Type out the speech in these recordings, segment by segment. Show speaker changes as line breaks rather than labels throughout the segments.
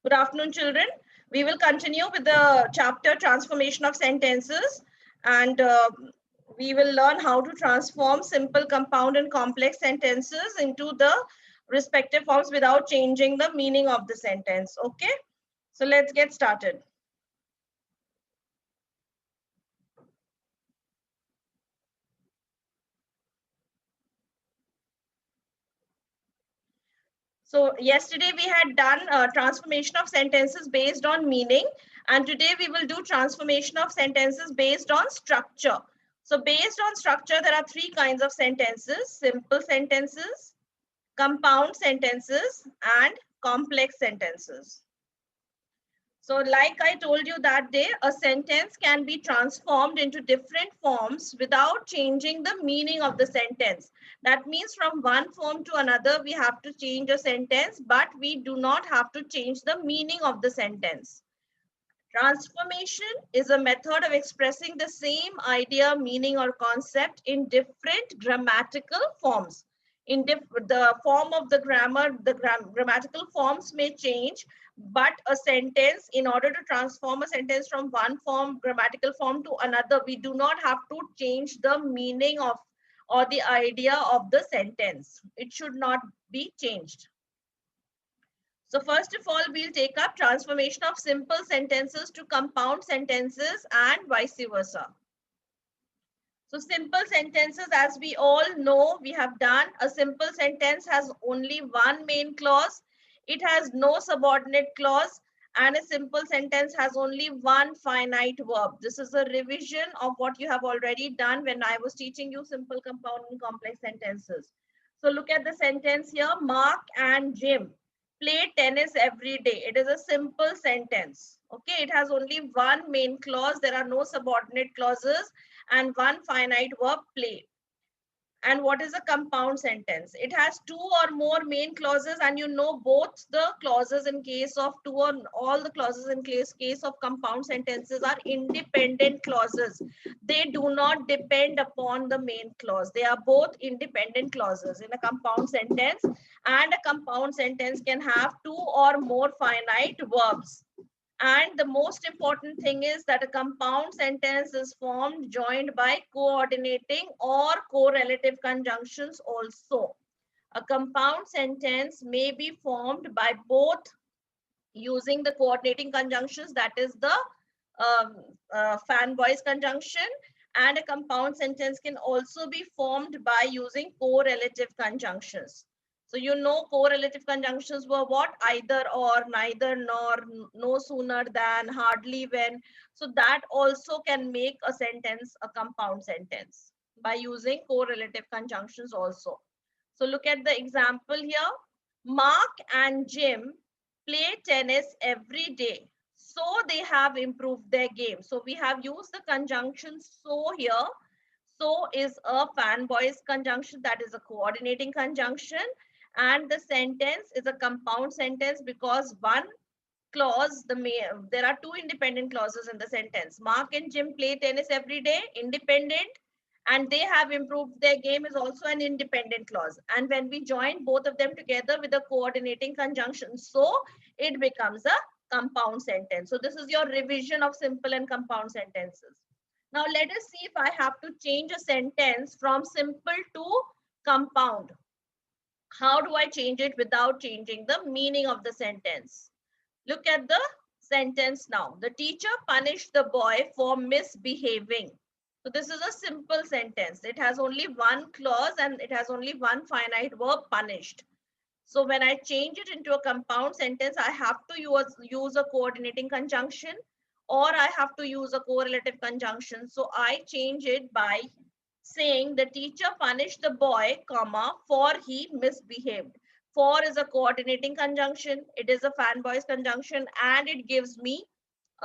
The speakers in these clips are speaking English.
Good afternoon, children. We will continue with the chapter Transformation of Sentences, and we will learn how to transform simple, compound, and complex sentences into the respective forms without changing the meaning of the sentence. Okay, so let's get started. So yesterday we had done transformation of sentences based on meaning, and today we will do transformation of sentences based on structure. So based on structure, there are three kinds of sentences: simple sentences, compound sentences, and complex sentences. So like I told you that day, a sentence can be transformed into different forms without changing the meaning of the sentence. That means from one form to another, we have to change a sentence, but we do not have to change the meaning of the sentence. Transformation is a method of expressing the same idea, meaning, or concept in different grammatical forms. In the form of the grammar, the grammatical forms may change, but a sentence, in order to transform a sentence from one form, grammatical form to another, we do not have to change the meaning of or the idea of the sentence. It should not be changed. So first of all, we'll take up transformation of simple sentences to compound sentences and vice versa. So simple sentences, as we all know, we have done, a simple sentence has only one main clause. It has no subordinate clause, and a simple sentence has only one finite verb. This is a revision of what you have already done when I was teaching you simple, compound, and complex sentences. So look at the sentence here: Mark and Jim play tennis every day. It is a simple sentence. Okay, it has only one main clause. There are no subordinate clauses and one finite verb, play. And what is a compound sentence? It has two or more main clauses, and you know both the clauses in case of two or all the clauses in case of compound sentences are independent clauses. They do not depend upon the main clause. They are both independent clauses in a compound sentence, and a compound sentence can have two or more finite verbs. And the most important thing is that a compound sentence is formed joined by coordinating or correlative conjunctions also. A compound sentence may be formed by both using the coordinating conjunctions, that is the fan voice conjunction, and a compound sentence can also be formed by using correlative conjunctions. So you know correlative conjunctions were what? Either or, neither nor, no sooner than, hardly when. So that also can make a sentence a compound sentence by using correlative conjunctions also. So look at the example here. Mark and Jim play tennis every day, so they have improved their game. So we have used the conjunction so here. So is a fan voice conjunction, that is a coordinating conjunction, and the sentence is a compound sentence because one clause, there are two independent clauses in the sentence. Mark and Jim play tennis every day, independent, and they have improved their game is also an independent clause. And when we join both of them together with a coordinating conjunction, so it becomes a compound sentence. So this is your revision of simple and compound sentences. Now let us see if I have to change a sentence from simple to compound. How do I change it without changing the meaning of the sentence? Look at the sentence now. The teacher punished the boy for misbehaving. So this is a simple sentence. It has only one clause and it has only one finite verb, punished. So when I change it into a compound sentence, I have to use a coordinating conjunction, or I have to use a correlative conjunction. So I change it by saying the teacher punished the boy, comma, for he misbehaved. For is a coordinating conjunction, it is a fan voice conjunction, and it gives me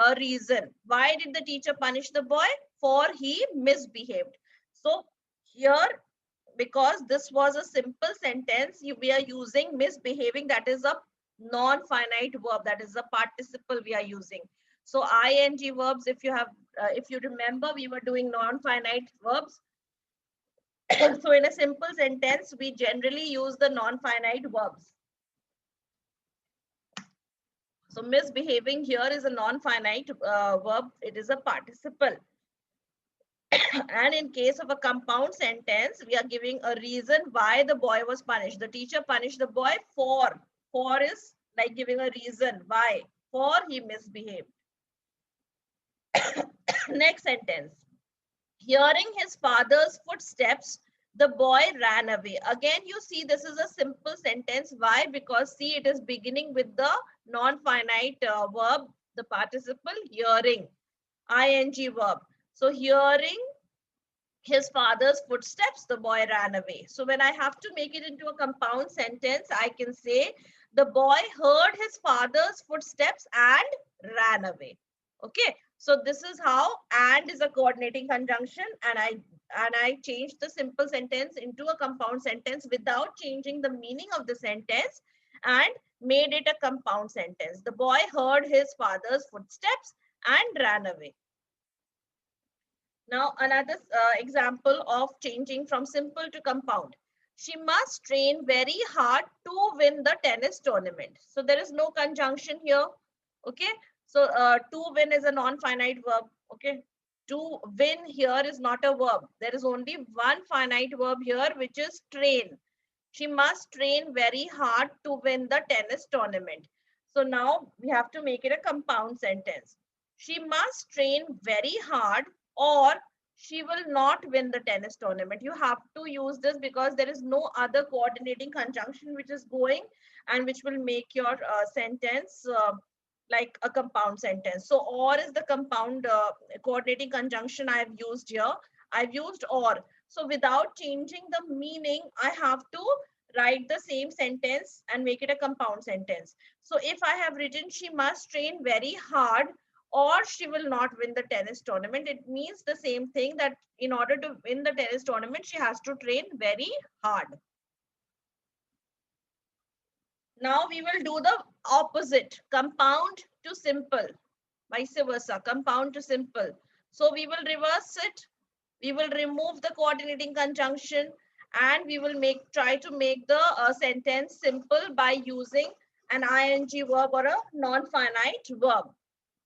a reason. Why did the teacher punish the boy? For he misbehaved. So here, because this was a simple sentence, we are using misbehaving, that is a non-finite verb, that is a participle we are using. So ing verbs, if you remember, we were doing non-finite verbs. So in a simple sentence, we generally use the non-finite verbs. So misbehaving here is a non-finite verb. It is a participle. And in case of a compound sentence, we are giving a reason why the boy was punished. The teacher punished the boy for. For is like giving a reason why. For he misbehaved. Next sentence. Hearing his father's footsteps, the boy ran away. Again, you see this is a simple sentence. Why? Because see, it is beginning with the non-finite verb, the participle hearing, ing verb. So hearing his father's footsteps, the boy ran away. So when I have to make it into a compound sentence, I can say the boy heard his father's footsteps and ran away. Okay, so this is how and is a coordinating conjunction, and I changed the simple sentence into a compound sentence without changing the meaning of the sentence and made it a compound sentence. The boy heard his father's footsteps and ran away. Now, another example of changing from simple to compound. She must train very hard to win the tennis tournament. So there is no conjunction here. Okay. So to win is a non-finite verb. Okay. To win here is not a verb. There is only one finite verb here, which is train. She must train very hard to win the tennis tournament. So now we have to make it a compound sentence. She must train very hard or she will not win the tennis tournament. You have to use this because there is no other coordinating conjunction which is going and which will make your sentence like a compound sentence. So or is the compound coordinating conjunction I have used here. I've used or. So without changing the meaning, I have to write the same sentence and make it a compound sentence. So if I have written she must train very hard or she will not win the tennis tournament, it means the same thing, that in order to win the tennis tournament, she has to train very hard. Now we will do the opposite, compound to simple, vice versa, compound to simple. So we will reverse it. We will remove the coordinating conjunction and we will try to make the sentence simple by using an ing verb or a non-finite verb.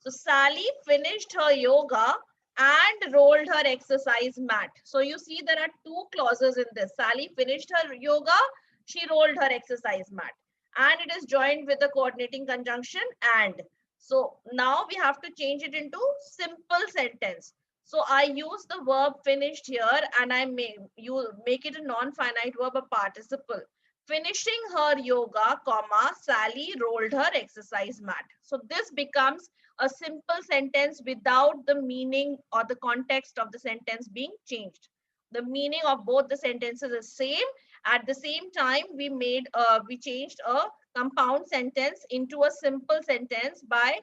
So Sally finished her yoga and rolled her exercise mat. So you see there are two clauses in this. Sally finished her yoga, she rolled her exercise mat. And it is joined with the coordinating conjunction and. So now we have to change it into simple sentence. So I use the verb finished here and I make it a non-finite verb, a participle. Finishing her yoga, comma, Sally rolled her exercise mat. So this becomes a simple sentence without the meaning or the context of the sentence being changed. The meaning of both the sentences is same. At the same time, we changed a compound sentence into a simple sentence by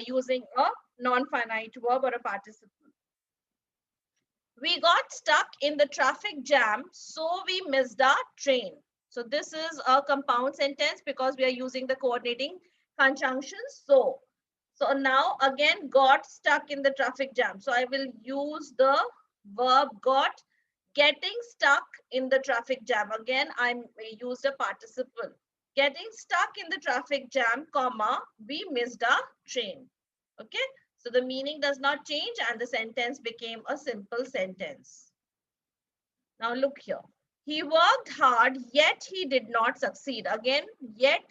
using a non-finite verb or a participle. We got stuck in the traffic jam, so we missed our train. So this is a compound sentence because we are using the coordinating conjunction so. So now again got stuck in the traffic jam. So I will use the verb got. Getting stuck in the traffic jam. Again, I used a participle. Getting stuck in the traffic jam, comma, we missed our train. Okay. So the meaning does not change and the sentence became a simple sentence. Now look here. He worked hard, yet he did not succeed. Again, yet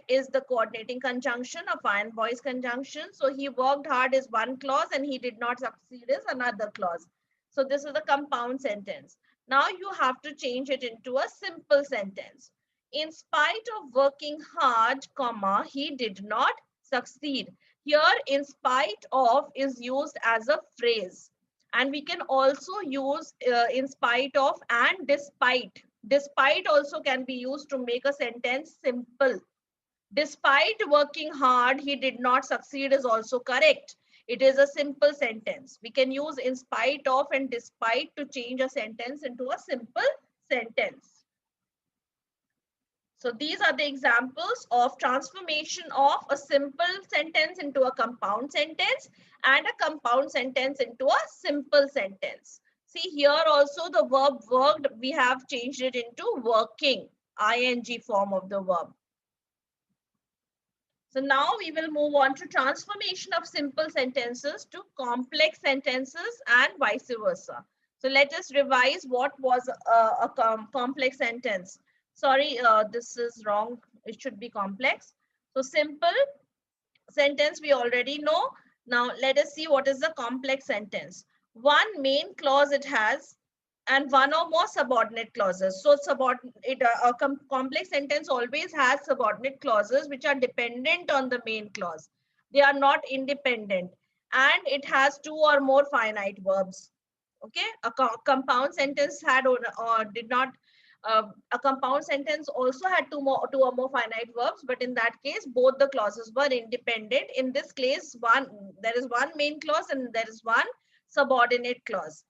is the coordinating conjunction, a fine voice conjunction. So he worked hard is one clause and he did not succeed is another clause. So this is a compound sentence. Now you have to change it into a simple sentence. In spite of working hard, comma, he did not succeed. Here, in spite of is used as a phrase. And we can also use in spite of and despite. Despite also can be used to make a sentence simple. Despite working hard, he did not succeed is also correct. It is a simple sentence. We can use in spite of and despite to change a sentence into a simple sentence. So these are the examples of transformation of a simple sentence into a compound sentence and a compound sentence into a simple sentence. See here also the verb worked, we have changed it into working, ing form of the verb. So now we will move on to transformation of simple sentences to complex sentences and vice versa. So let us revise what was a complex sentence. Sorry, this is wrong. It should be complex. So simple sentence we already know. Now let us see what is the complex sentence. One main clause it has and one or more subordinate clauses. So complex sentence always has subordinate clauses which are dependent on the main clause. They are not independent, and it has two or more finite verbs. Okay, a compound sentence had or did not. A compound sentence also had two or more finite verbs, but in that case, both the clauses were independent. In this case, there is one main clause and there is one subordinate clause.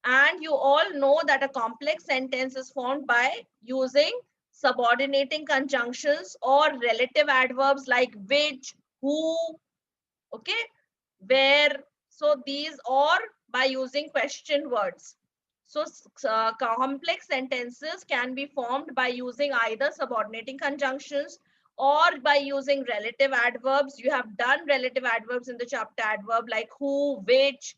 And you all know that a complex sentence is formed by using subordinating conjunctions or relative adverbs like which, who, okay, where. So these, or by using question words. So complex sentences can be formed by using either subordinating conjunctions or by using relative adverbs. You have done relative adverbs in the chapter adverb like who, which,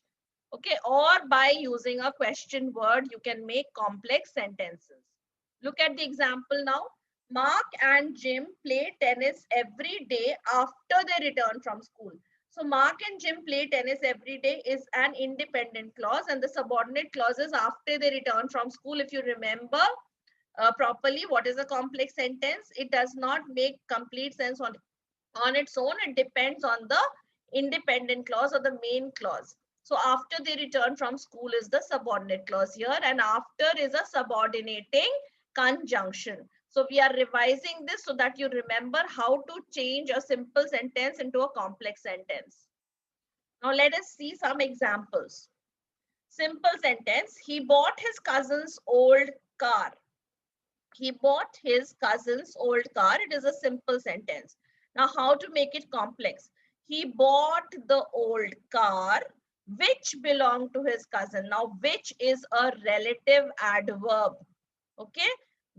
okay, or by using a question word, you can make complex sentences. Look at the example now. Mark and Jim play tennis every day after they return from school. So Mark and Jim play tennis every day is an independent clause, and the subordinate clause is after they return from school. If you remember properly what is a complex sentence, it does not make complete sense on its own. It depends on the independent clause or the main clause. So after they return from school is the subordinate clause here, and after is a subordinating conjunction. So we are revising this so that you remember how to change a simple sentence into a complex sentence. Now let us see some examples. Simple sentence: he bought his cousin's old car. He bought his cousin's old car. It is a simple sentence. Now, how to make it complex? He bought the old car which belonged to his cousin. Now, which is a relative adverb. Okay?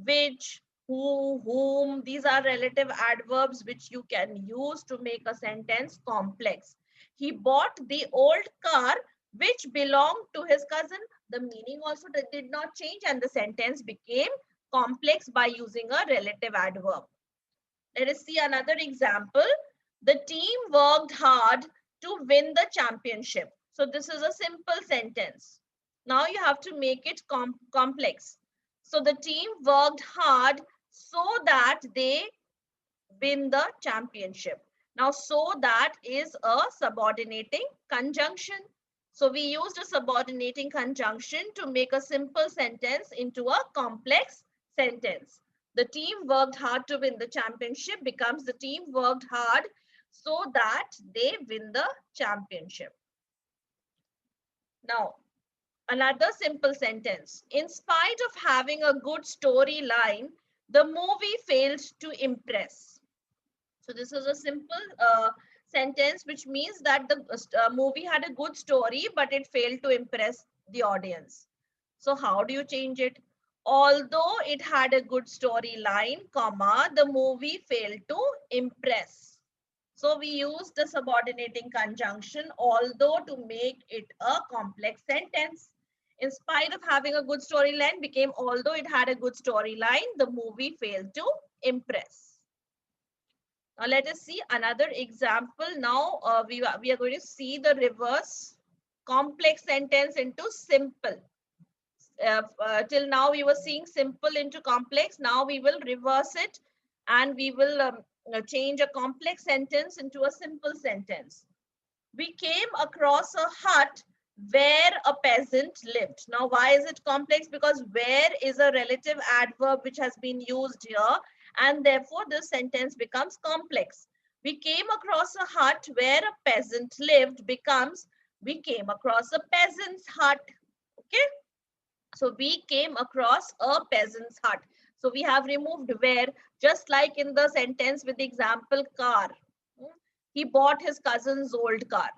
Which, who, whom, these are relative adverbs which you can use to make a sentence complex. He bought the old car which belonged to his cousin. The meaning also did not change and the sentence became complex by using a relative adverb. Let us see another example. The team worked hard to win the championship. So this is a simple sentence. Now you have to make it complex. So the team worked hard so that they win the championship. Now, so that is a subordinating conjunction. So we used a subordinating conjunction to make a simple sentence into a complex sentence. The team worked hard to win the championship becomes the team worked hard so that they win the championship. Now, another simple sentence. In spite of having a good storyline, the movie failed to impress. So this is a simple sentence which means that the movie had a good story, but it failed to impress the audience. So how do you change it? Although it had a good storyline, comma, the movie failed to impress. So we use the subordinating conjunction although to make it a complex sentence. In spite of having a good storyline became although it had a good storyline, the movie failed to impress. Now let us see another example. Now we are going to see the reverse complex sentence into simple. Till now we were seeing simple into complex. Now we will reverse it and we will change a complex sentence into a simple sentence. We came across a hut where a peasant lived. Now, why is it complex? Because where is a relative adverb which has been used here, and therefore this sentence becomes complex. We came across a hut where a peasant lived becomes we came across a peasant's hut. Okay. So we came across a peasant's hut. So we have removed where, just like in the sentence with the example car. He bought his cousin's old car.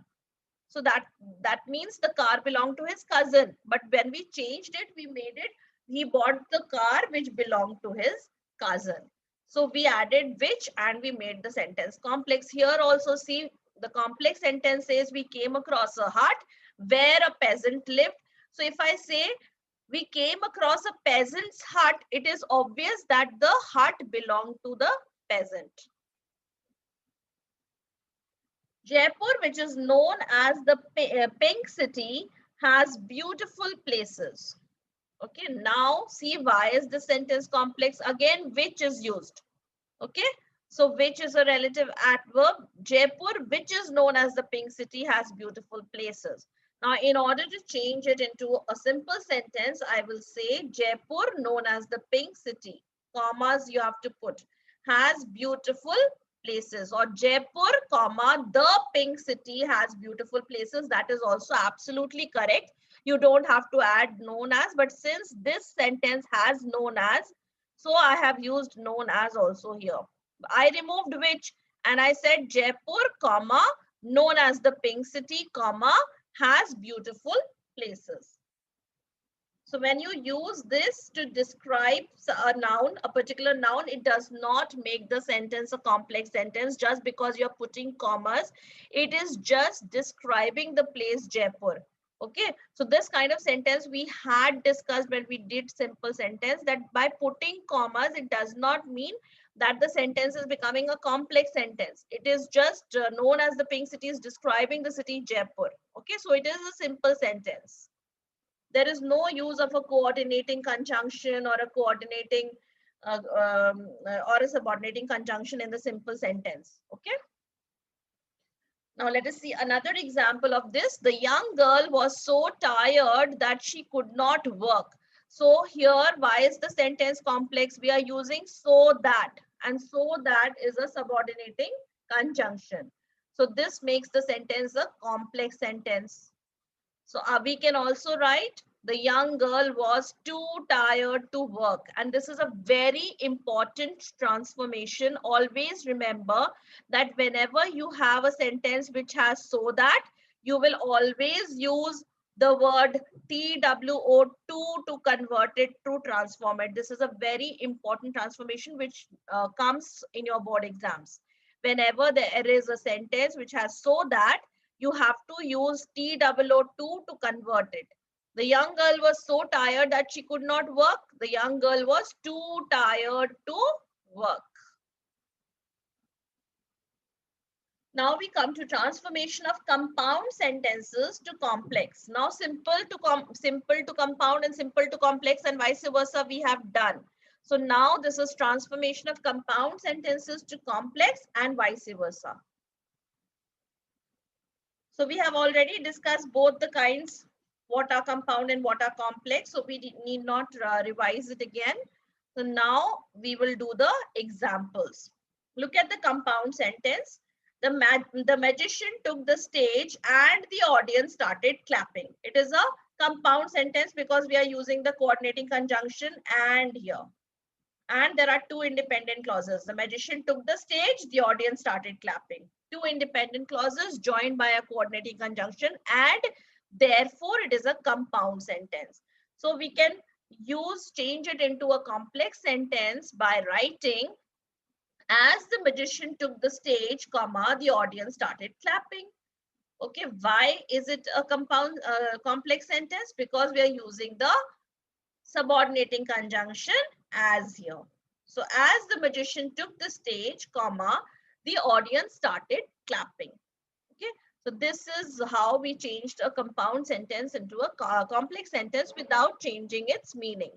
So that means the car belonged to his cousin. But when we changed it, we made it, he bought the car which belonged to his cousin. So we added which and we made the sentence complex. Here also see the complex sentence says we came across a hut where a peasant lived. So if I say we came across a peasant's hut, it is obvious that the hut belonged to the peasant. Jaipur, which is known as the Pink City, has beautiful places. Okay, now see why is the sentence complex? Again, which is used. Okay, so which is a relative adverb. Jaipur, which is known as the Pink City, has beautiful places. Now, in order to change it into a simple sentence, I will say Jaipur, known as the Pink City, commas you have to put, has beautiful places, or Jaipur, comma, the Pink City has beautiful places. That is also absolutely correct. You don't have to add known as, but since this sentence has known as, so I have used known as also here. I removed which and I said Jaipur, comma, known as the Pink City, comma, has beautiful places. So when you use this to describe a noun, a particular noun, it does not make the sentence a complex sentence just because you're putting commas. It is just describing the place Jaipur. Okay, so this kind of sentence we had discussed when we did simple sentence, that by putting commas, it does not mean that the sentence is becoming a complex sentence. It is just known as the Pink City is describing the city Jaipur. Okay, so it is a simple sentence. There is no use of a coordinating conjunction or a coordinating or a subordinating conjunction in the simple sentence. Okay. Now let us see another example of this. The young girl was so tired that she could not work. So here, why is the sentence complex? We are using so that, and so that is a subordinating conjunction. So this makes the sentence a complex sentence. So we can also write the young girl was too tired to work. And this is a very important transformation. Always remember that whenever you have a sentence which has so that, you will always use the word TWO2 to convert it, to transform it. This is a very important transformation which comes in your board exams. Whenever there is a sentence which has so that, you have to use TWO2 to convert it. The young girl was so tired that she could not work. The young girl was too tired to work. Now we come to transformation of compound sentences to complex. Now simple to compound and simple to complex and vice versa we have done. So now this is transformation of compound sentences to complex and vice versa. So we have already discussed both the kinds, what are compound and what are complex. So we need not revise it again. So now we will do the examples. Look at the compound sentence. The magician took the stage and the audience started clapping. It is a compound sentence because we are using the coordinating conjunction and here. And there are two independent clauses. The magician took the stage, the audience started clapping. Two independent clauses joined by a coordinating conjunction, and therefore it is a compound sentence. So we can change it into a complex sentence by writing, as the magician took the stage, comma, the audience started clapping. Okay, why is it a complex sentence? Because we are using the subordinating conjunction as here. So as the magician took the stage, comma, the audience started clapping. Okay, so this is how we changed a compound sentence into a complex sentence without changing its meaning.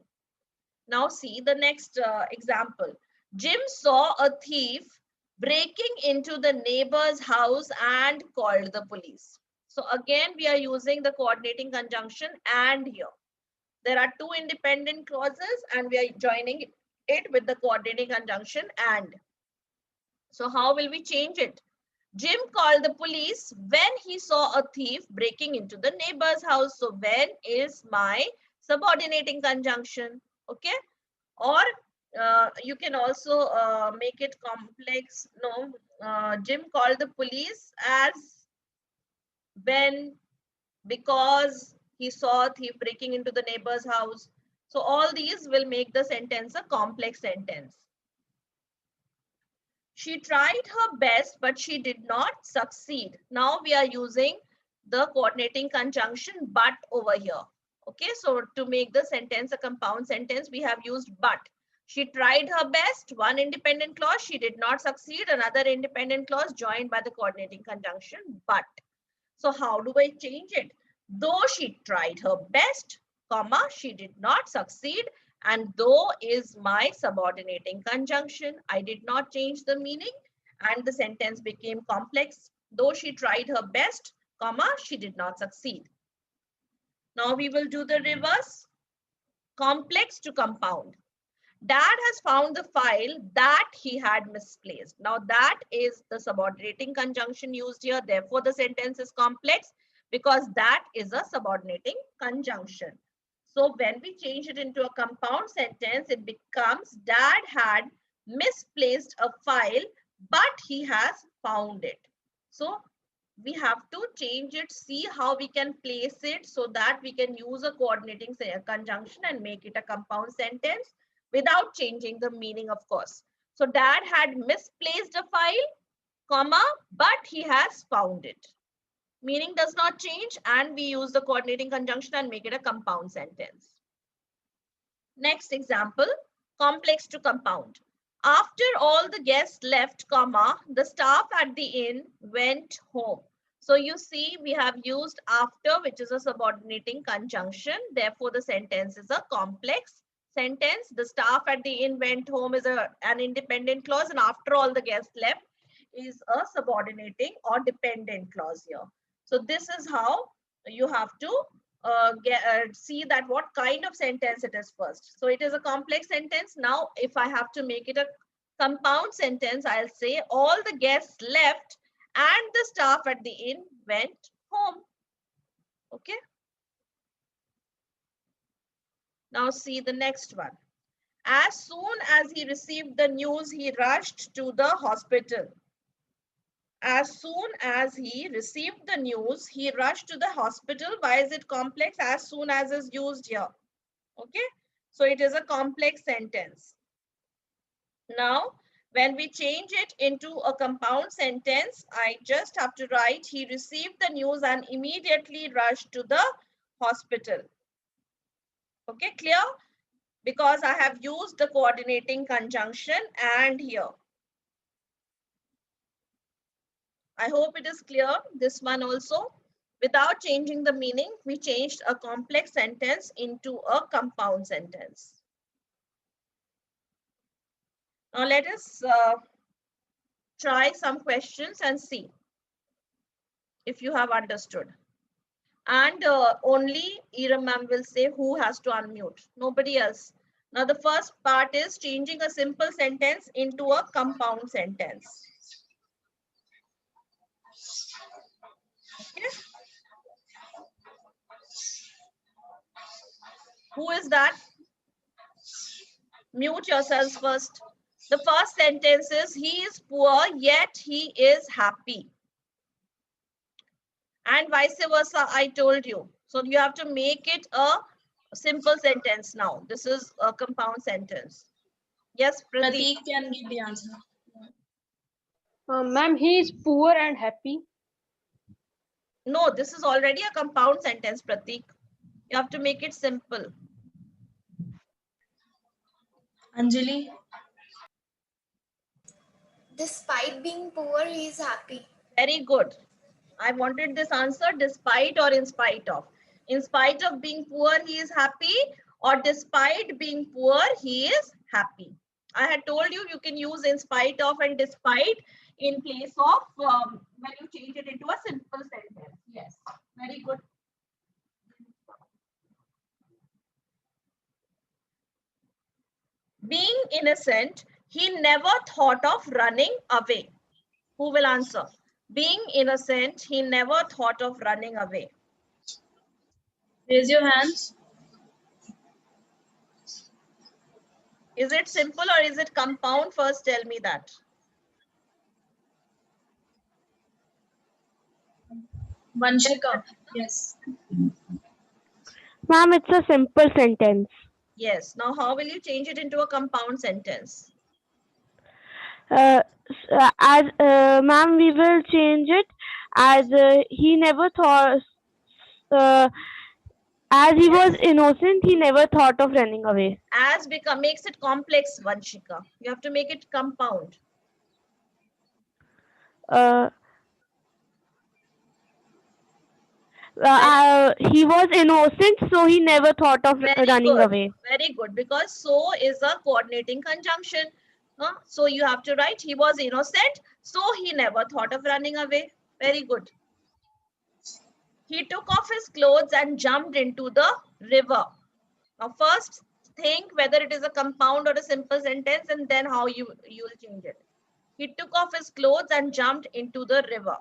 Now see the next example. Jim saw a thief breaking into the neighbor's house and called the police. So again, we are using the coordinating conjunction and here. There are two independent clauses and we are joining it with the coordinating conjunction and. So how will we change it? Jim called the police when he saw a thief breaking into the neighbor's house. So when is my subordinating conjunction? Okay. Or you can also make it complex. No, Jim called the police as when, because he saw a thief breaking into the neighbor's house. So all these will make the sentence a complex sentence. She tried her best, but she did not succeed. Now we are using the coordinating conjunction but over here. Okay, so to make the sentence a compound sentence, we have used but. She tried her best, one independent clause, she did not succeed, another independent clause joined by the coordinating conjunction but. So how do I change it? Though she tried her best, comma, she did not succeed, and though is my subordinating conjunction. I did not change the meaning and the sentence became complex. Though she tried her best, comma, she did not succeed. Now we will do the reverse, complex to compound. Dad has found the file that he had misplaced. Now that is the subordinating conjunction used here. Therefore, the sentence is complex because that is a subordinating conjunction. So when we change it into a compound sentence, it becomes Dad had misplaced a file, but he has found it. So we have to change it, see how we can place it so that we can use a coordinating conjunction and make it a compound sentence without changing the meaning, of course. So Dad had misplaced a file, comma, but he has found it. Meaning does not change and we use the coordinating conjunction and make it a compound sentence. Next example, complex to compound. After all the guests left, comma, the staff at the inn went home. So you see we have used after, which is a subordinating conjunction. Therefore, the sentence is a complex sentence. The staff at the inn went home is an independent clause, and after all the guests left is a subordinating or dependent clause here. So this is how you have to see that what kind of sentence it is first. So it is a complex sentence. Now, if I have to make it a compound sentence, I'll say all the guests left and the staff at the inn went home. Okay. Now see the next one. As soon as he received the news, he rushed to the hospital. As soon as he received the news, he rushed to the hospital. Why is it complex? As soon as is used here. Okay. So it is a complex sentence. Now, when we change it into a compound sentence, I just have to write, he received the news and immediately rushed to the hospital. Okay, clear? Because I have used the coordinating conjunction and here. I hope it is clear, this one also. Without changing the meaning, we changed a complex sentence into a compound sentence. Now let us try some questions and see if you have understood. And only Ira ma'am will say who has to unmute, nobody else. Now the first part is changing a simple sentence into a compound sentence. Okay. Who is that? Mute yourselves first. The first sentence is, he is poor, yet he is happy. And vice versa, I told you. So you have to make it a simple sentence now. This is a compound sentence. Yes, Prateek
can give the answer.
Ma'am, he is poor and happy.
No, this is already a compound sentence, Prateek. You have to make it simple.
Anjali.
Despite being poor, he is happy.
Very good. I wanted this answer, despite or in spite of. In spite of being poor, he is happy, or despite being poor, he is happy. I had told you, you can use in spite of and despite in place of when you change it into a simple sentence. Yes, very good. Being innocent, he never thought of running away. Who will answer? Being innocent, he never thought of running away.
Raise your hands.
Is it simple or is it compound? First, tell me that.
Vanshika. Yes.
Ma'am, it's a simple sentence.
Yes. Now, how will you change it into a compound sentence?
as ma'am, we will change it as he never thought. Uh, as he was innocent, he never thought of running away.
As makes it complex, Vanshika. You have to make it compound.
Uh, he was innocent, so he never thought of running away.
Very good. Because so is a coordinating conjunction. So you have to write he was innocent, so he never thought of running away. Very good. He took off his clothes and jumped into the river. Now first think whether it is a compound or a simple sentence, and then how you will change it. He took off his clothes and jumped into the river.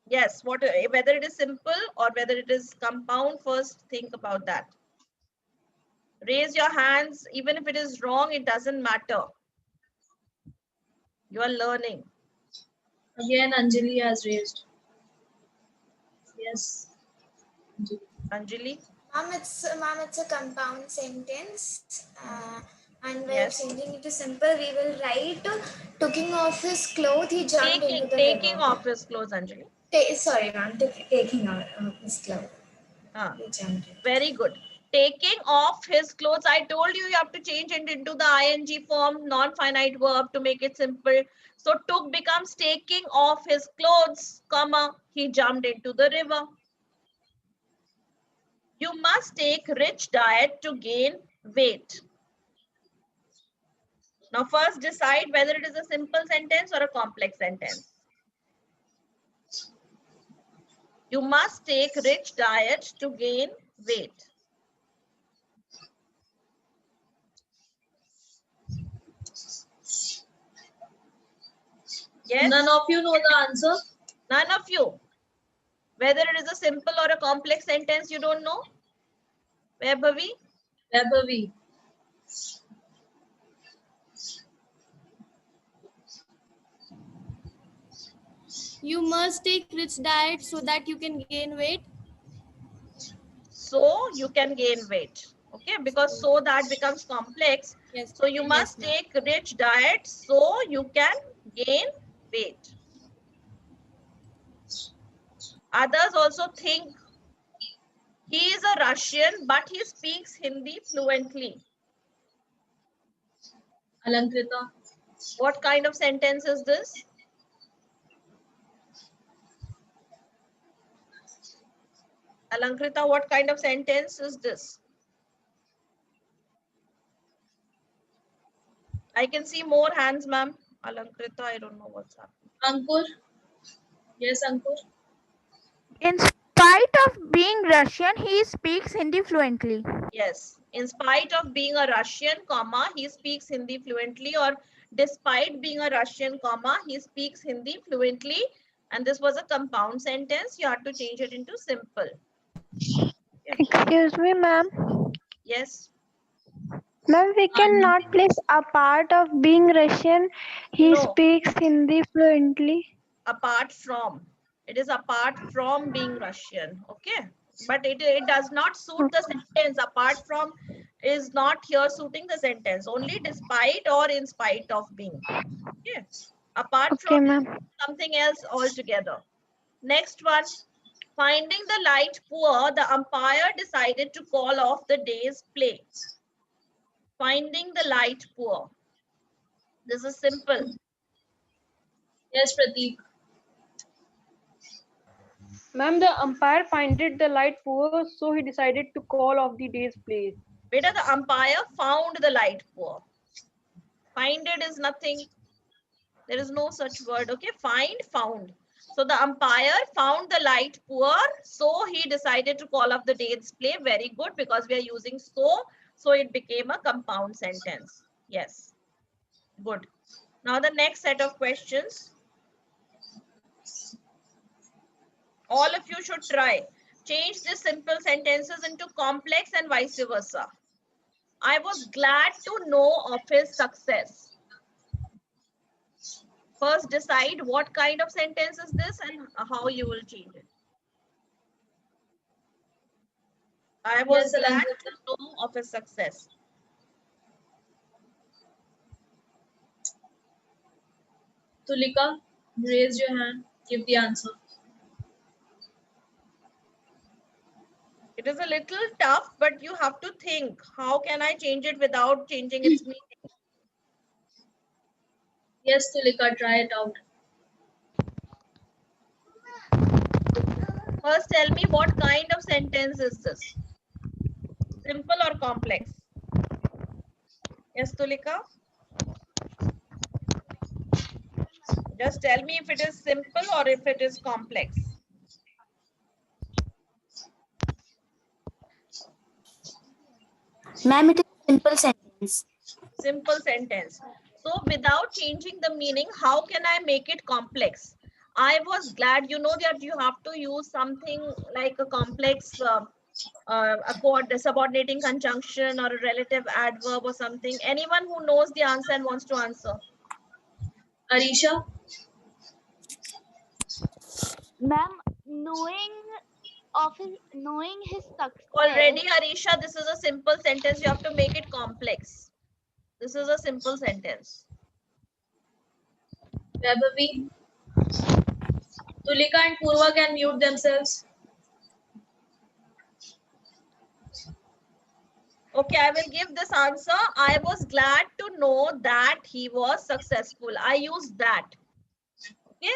Yes, whether it is simple or whether it is compound, first think about that. Raise your hands. Even if it is wrong, it doesn't matter. You are learning.
Again, Anjali has raised. Yes.
Anjali?
Ma'am, it's a compound sentence. And we're
Yes.
changing it to simple. We will write taking off his clothes, he jumped into the
Taking
river.
off his clothes, Anjali.
Sorry, ma'am. Taking off his clothes. He jumped in.
Very good. Taking off his clothes. I told you have to change it into the ing form, non-finite verb to make it simple. So took becomes taking off his clothes, comma, he jumped into the river. You must take rich diet to gain weight. Now first decide whether it is a simple sentence or a complex sentence. You must take rich diet to gain weight. Yes?
None of you know the answer?
None of you. Whether it is a simple or a complex sentence, you don't know? Vaibhavi?
Vaibhavi.
You must take rich diet so that you can gain weight.
So you can gain weight. Okay, because so that becomes complex.
Yes.
So you must take rich diet so you can gain weight. Others also think he is a Russian, but he speaks Hindi fluently.
Alankrita.
What kind of sentence is this? Alankrita, what kind of sentence is this? I can see more hands, ma'am. Alankrita, I don't know what's happening.
Ankur. Yes, Ankur.
In spite of being Russian, he speaks Hindi fluently.
Yes, in spite of being a Russian, comma, he speaks Hindi fluently, or despite being a Russian, comma, he speaks Hindi fluently. And this was a compound sentence. You have to change it into simple.
Excuse me, ma'am.
Yes.
Ma'am, we cannot place apart of being Russian, he
No.
speaks Hindi fluently.
Apart from. It is apart from being Russian. Okay. But it does not suit the sentence. Apart from is not here suiting the sentence. Only despite or in spite of being. Okay. Apart from something else altogether. Next one. Finding the light poor, the umpire decided to call off the day's play. Finding the light poor. This is simple.
Yes, Prateek.
Ma'am, the umpire finded the light poor, so he decided to call off the day's play.
Beta, the umpire found the light poor. Find it is nothing. There is no such word. Okay, find, found. So the umpire found the light poor, so he decided to call off the day's play. Very good, because we are using so it became a compound sentence. Yes, good. Now the next set of questions. All of you should try. Change these simple sentences into complex and vice versa. I was glad to know of his success. First decide what kind of sentence is this and how you will change it. I was glad to know of his success.
Tulika, raise your hand. Give the answer.
It is a little tough, but you have to think, how can I change it without changing its meaning?
Yes, Tulika, try it out.
First, tell me what kind of sentence is this? Simple or complex? Yes, Tulika? Just tell me if it is simple or if it is complex.
Ma'am, it is simple sentence.
Simple sentence. So without changing the meaning, how can I make it complex? I was glad, you know that you have to use something like a complex a subordinating conjunction or a relative adverb or something. Anyone who knows the answer and wants to answer?
Arisha,
Ma'am, knowing his success.
Already, Arisha, this is a simple sentence. You have to make it complex. This is a simple sentence.
Vaibhavi, Tulika and Purva can mute themselves.
Okay, I will give this answer. I was glad to know that he was successful. I use that. Okay.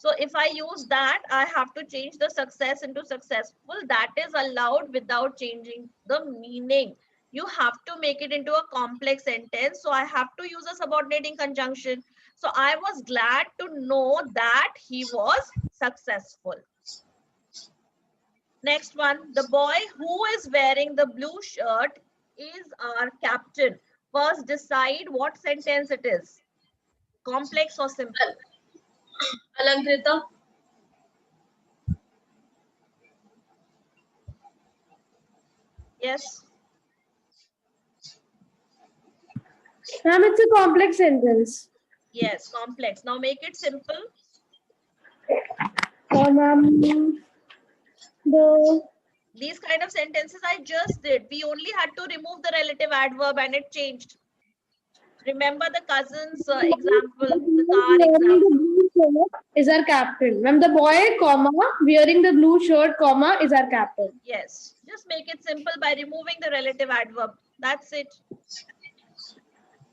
So if I use that, I have to change the success into successful. That is allowed without changing the meaning. You have to make it into a complex sentence. So I have to use a subordinating conjunction. So I was glad to know that he was successful. Next one, the boy who is wearing the blue shirt is our captain. First, decide what sentence it is. Complex or simple?
Alankrita,
Yes.
Ma'am, it's a complex sentence.
Yes, complex. Now make it simple.
Ma'am,
These kind of sentences I just did. We only had to remove the relative adverb and it changed. Remember the cousin's example, the car example.
is our captain. Ma'am, the boy, comma, wearing the blue shirt, comma, is our captain.
Yes, just make it simple by removing the relative adverb. That's it.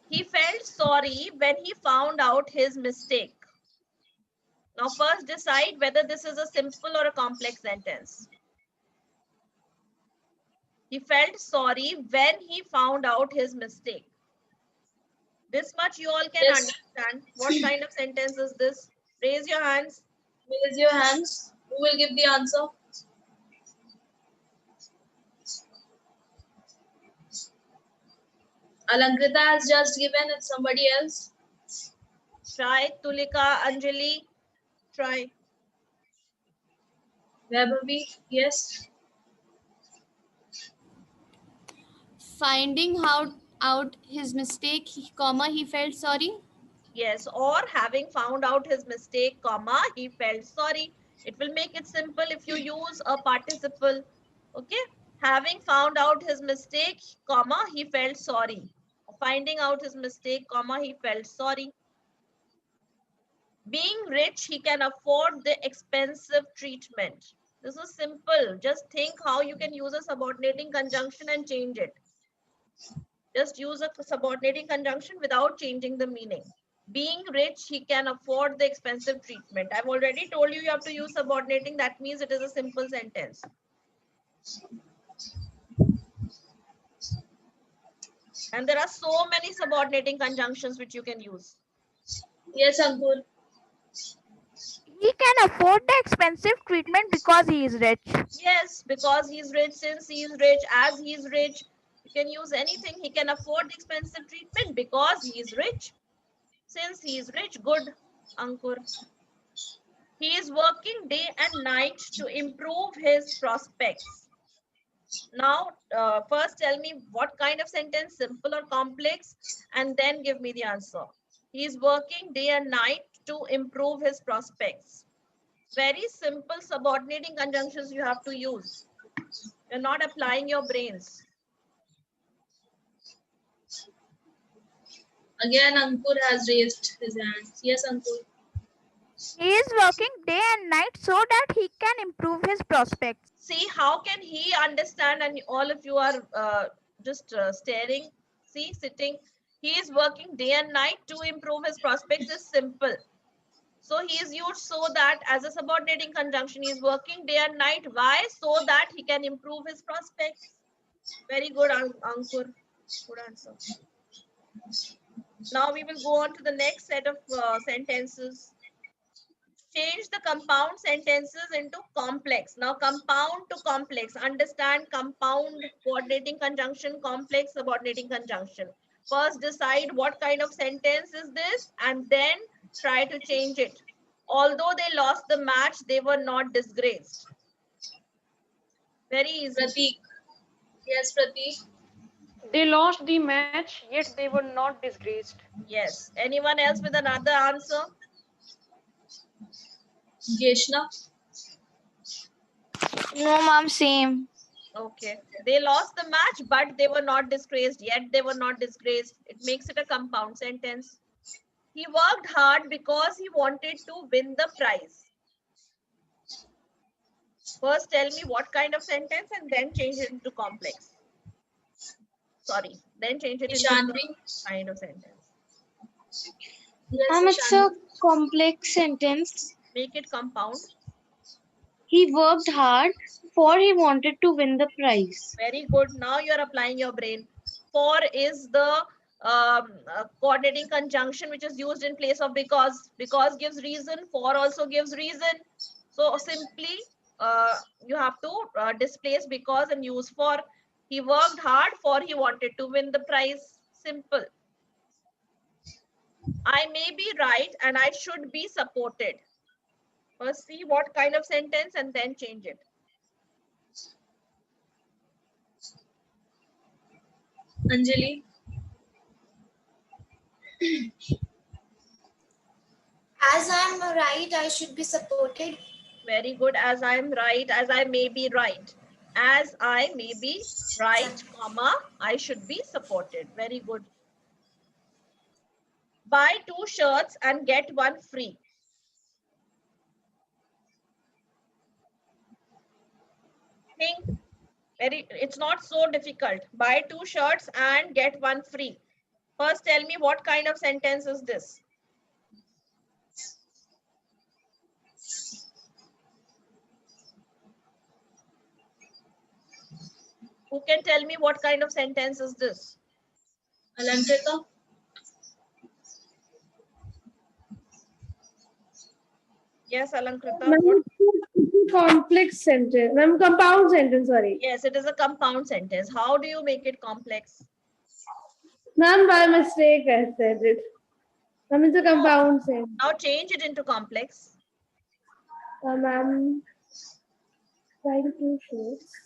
He felt sorry when he found out his mistake. Now first decide whether this is a simple or a complex sentence. He felt sorry when he found out his mistake. This much you all can
Yes.
understand. What kind of sentence is this? Raise your hands.
raise your hands. Who will give the answer? Alankrita has just given. It's somebody else.
Try. Tulika, Anjali. Try.
Vaibhavi, yes.
Finding out his mistake, he felt sorry.
Yes, or having found out his mistake, comma, he felt sorry. It will make it simple if you use a participle. Okay. Having found out his mistake, comma, he felt sorry. Finding out his mistake, comma, he felt sorry. Being rich, he can afford the expensive treatment. This is simple. Just think how you can use a subordinating conjunction and change it. Just use a subordinating conjunction without changing the meaning. Being rich, he can afford the expensive treatment. I've already told you have to use subordinating. That means it is a simple sentence. And there are so many subordinating conjunctions which you can use.
Yes, Ankur.
He can afford the expensive treatment because he is rich.
Yes, because he's rich, since he is rich, as he is rich. You can use anything. He can afford the expensive treatment because he is rich. Since he is rich, good, Ankur. He is working day and night to improve his prospects. Now, first tell me what kind of sentence, simple or complex, and then give me the answer. He is working day and night to improve his prospects. Very simple subordinating conjunctions you have to use. You're not applying your brains.
Again, Ankur has raised his hand. Yes, Ankur.
He is working day and night so that he can improve his prospects.
See, how can he understand? And all of you are just staring. See, sitting. He is working day and night to improve his prospects is simple. So he is used so that as a subordinating conjunction, he is working day and night. Why? So that he can improve his prospects. Very good, Ankur. Good answer. Now we will go on to the next set of sentences. Change the compound sentences into complex. Now compound to complex. Understand compound, coordinating conjunction, complex, subordinating conjunction. First decide what kind of sentence is this and then try to change it. Although they lost the match, they were not disgraced. Very easy.
Prateek. Yes, Prateek.
They lost the match, yet they were not disgraced.
Yes. Anyone else with another answer?
Geshna.
No, ma'am, same.
Okay. They lost the match, but they were not disgraced. Yet they were not disgraced. It makes it a compound sentence. He worked hard because he wanted to win the prize. First, tell me what kind of sentence and then change it into complex. Sorry, then change it into
Ishanvi.
kind of sentence.
Yes,
Ma'am, it's a
Ishanvi.
complex sentence.
Make it compound.
He worked hard for he wanted to win the prize.
Very good. Now you're applying your brain. For is the coordinating conjunction which is used in place of because. Because gives reason. For also gives reason. So simply you have to displace because and use for. He worked hard for he wanted to win the prize. Simple. I may be right and I should be supported. First see what kind of sentence and then change it.
Anjali.
As I'm right, I should be supported.
Very good. As I am right, as I may be right. As I may be right, comma, I should be supported. Very good. Buy 2 shirts and get 1 free. Think. It's not so difficult. Buy 2 shirts and get 1 free. First, tell me what kind of sentence is this? Who can tell me what kind of sentence is this?
Alankrita.
Yes, Alankrita.
Ma'am, it's a complex sentence. Ma'am, compound sentence, sorry.
Yes, it is a compound sentence. How do you make it complex?
Ma'am, by mistake I said it. Ma'am, it's a compound sentence.
Now change it into complex.
Ma'am, buy 2 shirts.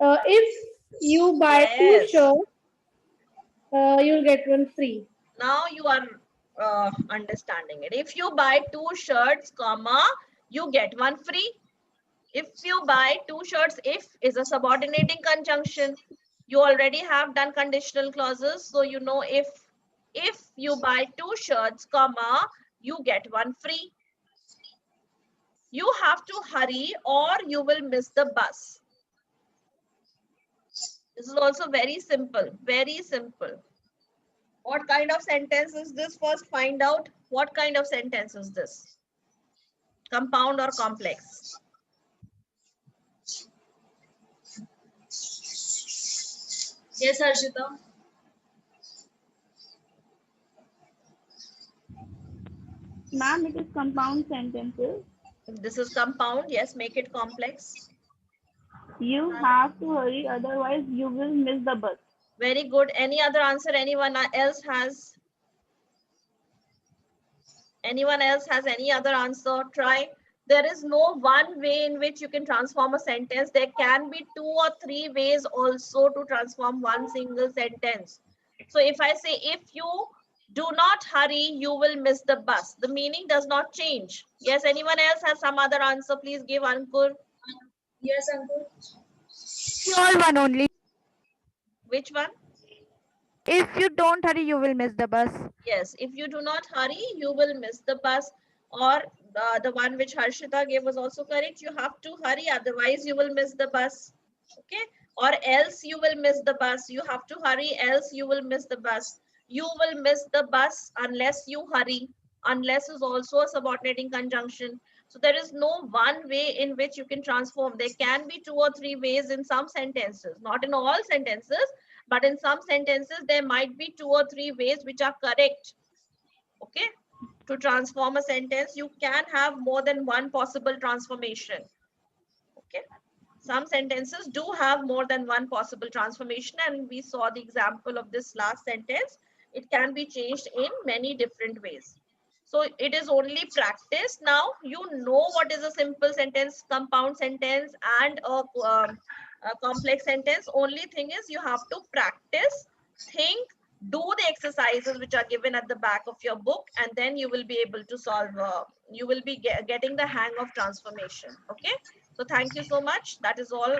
If you buy
Yes.
2 shirts, you'll get 1 free.
Now you are understanding it. If you buy 2 shirts, comma, you get 1 free. If you buy 2 shirts, if is a subordinating conjunction. You already have done conditional clauses, so you know if you buy 2 shirts, comma, you get 1 free. You have to hurry or you will miss the bus. This is also very simple, very simple. What kind of sentence is this? First find out what kind of sentence is this? Compound or complex?
Yes, Harshita.
Ma'am, it is compound sentences.
If this is compound, yes, make it complex.
You have to hurry, otherwise you will miss the bus.
Very good. Any other answer anyone else has? Anyone else has any other answer? Try. There is no one way in which you can transform a sentence. There can be 2 or 3 ways also to transform one single sentence. So if I say, if you do not hurry, you will miss the bus. The meaning does not change. Yes, anyone else has some other answer? Please give Ankur.
Yes, Ankur.
All one only.
Which one?
If you don't hurry, you will miss the bus.
Yes, if you do not hurry, you will miss the bus. or the one which Harshita gave was also correct. You have to hurry, otherwise you will miss the bus. Okay, or else you will miss the bus. You have to hurry, else you will miss the bus. You will miss the bus unless you hurry. Unless is also a subordinating conjunction. So there is no one way in which you can transform. There can be 2 or 3 ways in some sentences, not in all sentences, but in some sentences there might be 2 or 3 ways which are correct. Okay, to transform a sentence, you can have more than one possible transformation. Okay, some sentences do have more than one possible transformation, and we saw the example of this last sentence. It can be changed in many different ways. So it is only practice. Now you know what is a simple sentence, compound sentence, and a complex sentence. Only thing is you have to practice, think, do the exercises which are given at the back of your book, and then you will be able to solve, you will be getting the hang of transformation. Okay, so thank you so much. That is all